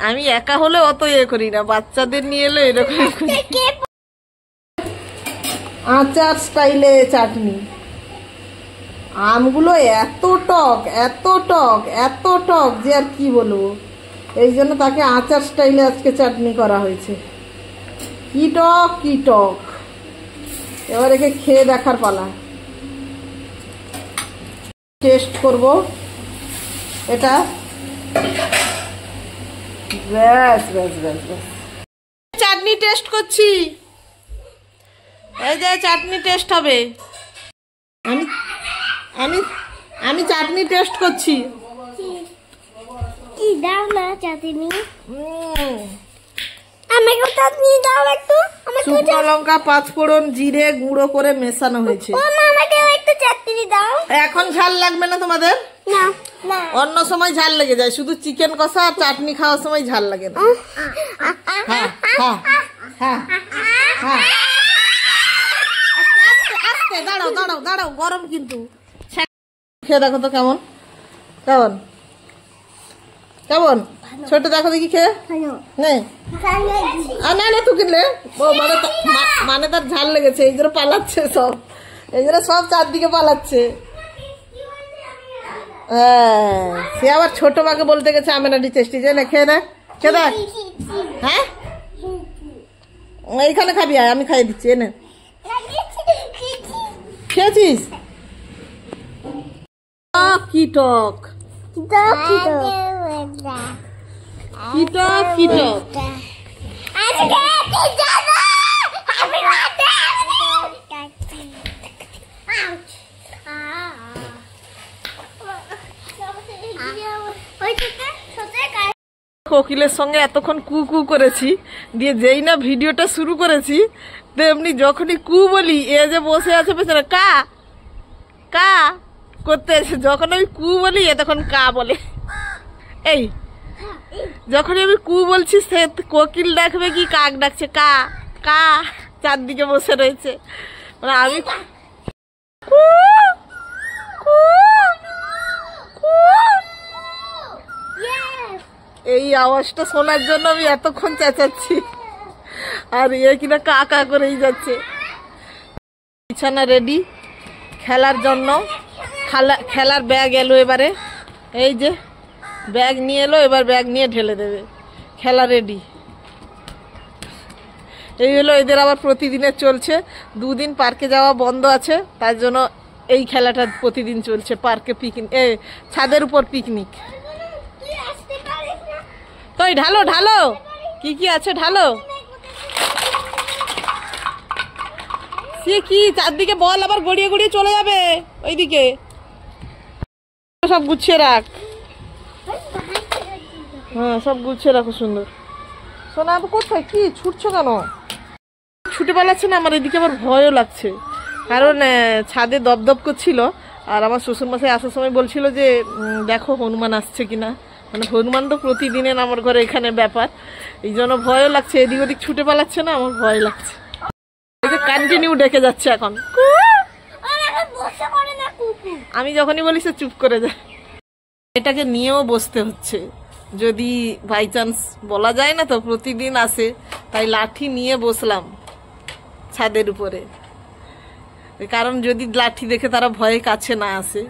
আমি একা হলে অত ইয়ে করি না, বাচ্চাদের নিয়ে এলে এরকম আচার স্টাইলে চাটনি। আমগুলো এত টক এত টক এত টক যে আর কি বলবো, এই জন্য তাকে আচার স্টাইলে আজকে চাটনি করা হয়েছে। কি টক কি টক, এবার একে খেয়ে দেখার পালা। টেস্ট করব এটা। ব্যাস ব্যাস ব্যাস ব্যাস, চাটনি টেস্ট করছি। এই যে চাটনি টেস্ট হবে। আমি আমি আমি চাটনি টেস্ট করছি। কি দাও না চাটনি, আমাকে চাটনি দাও একটু। শুকনো লঙ্কা, পাঁচফোড়ন, জিরে গুঁড়ো করে মেশানো হয়েছে। আমাকে একটু চাটনি দাও। এখন ঝাল লাগবে না তোমাদের? না না, অন্য সময় ঝাল লেগে যায়, শুধু চিকেন কষা আর চাটনি খাওয়ার সময় ঝাল লাগে না। হ্যাঁ হ্যাঁ হ্যাঁ হ্যাঁ, আস্তে দাঁড়াও দাঁড়াও দাঁড়াও, গরম কিন্তু। খেয়ে দেখো তো কেমন কেমন কেমন, ছোট দেখো দেখি খেয়ে। না না তুই কিনলে মানে তার ঝাল লেগেছে, এই জন্য পালাচ্ছে সব, এই জন্য সব চারদিকে পালাচ্ছে। হ্যাঁ, সে আবার ছোট মাকে বলতে গেছে আমেনাডি টেস্টি, যে না খেয়ে দেখ খেয়ে দেখ। হ্যাঁ এইখানে খাবি, আমি খাইয়ে দিচ্ছি। এনে খেয়েছিস? কি টক কি টক কি টক। কোকিলের সঙ্গে এতক্ষণ কু কু করেছি, দিয়ে যেই না ভিডিওটা শুরু করেছি তেমনি যখনই কু বলি এ যে বসে আছে পেছনে কা কা করতে এসে, যখন আমি কু বলি এ তখন কা বলে। এই যখন আমি কু বলছি সে কোকিল ডাকবে কি কাক ডাকছে, কা কা, চারদিকে বসে রয়েছে। মানে আমি এই আওয়াজটা শোনার জন্য আমি এতক্ষণ চেঁচাচ্ছি, আর এ কিনা কা কা করেই যাচ্ছে। বিছানা রেডি খেলার জন্য, খেলার ব্যাগ এলো এবারে, এই যে ব্যাগ নিয়ে এলো, এবার ব্যাগ নিয়ে ঢেলে দেবে। খেলা রেডি। এই হলো এদের আবার প্রতিদিনের চলছে, দুদিন পার্কে যাওয়া বন্ধ আছে, তার জন্য এই খেলাটা প্রতিদিন চলছে। পার্কে পিকনিক, ছাদের উপর পিকনিক। তো ঢালো ঢালো, কি কি আছে ঢালো। সে কি চারদিকে বল আবার গড়িয়ে গড়িয়ে চলে যাবে ওইদিকে, সব গুছিয়ে রাখ। হ্যাঁ সব গুছিয়ে রাখো সুন্দর। শোনা কোথায় কি ছুটছো কেন? ছুটে পালাচ্ছে না, আমার এদিকে আবার ভয়ও লাগছে, কারণ ছাদে দপদপ করছিল, আর আমার শ্বশুরমশাই আসার সময় বলছিল যে দেখো হনুমান আসছে কিনা। মানে হনুমান তো প্রতিদিনের আমার ঘরে এখানে ব্যাপার, এই জন্য ভয়ও লাগছে, এদিক ওদিক ছুটে পালাচ্ছে না, আমার ভয় লাগছে। কন্টিনিউ ডেকে যাচ্ছে এখন, আমি যখনই বলি সে চুপ করে যায়। এটাকে নিয়েও বসতে হচ্ছে, যদি বাই চান্স বলা যায় না তো, প্রতিদিন আসে, তাই লাঠি নিয়ে বসলাম ছাদের উপরে, কারণ যদি লাঠি দেখে তারা ভয়ে কাছে না আসে।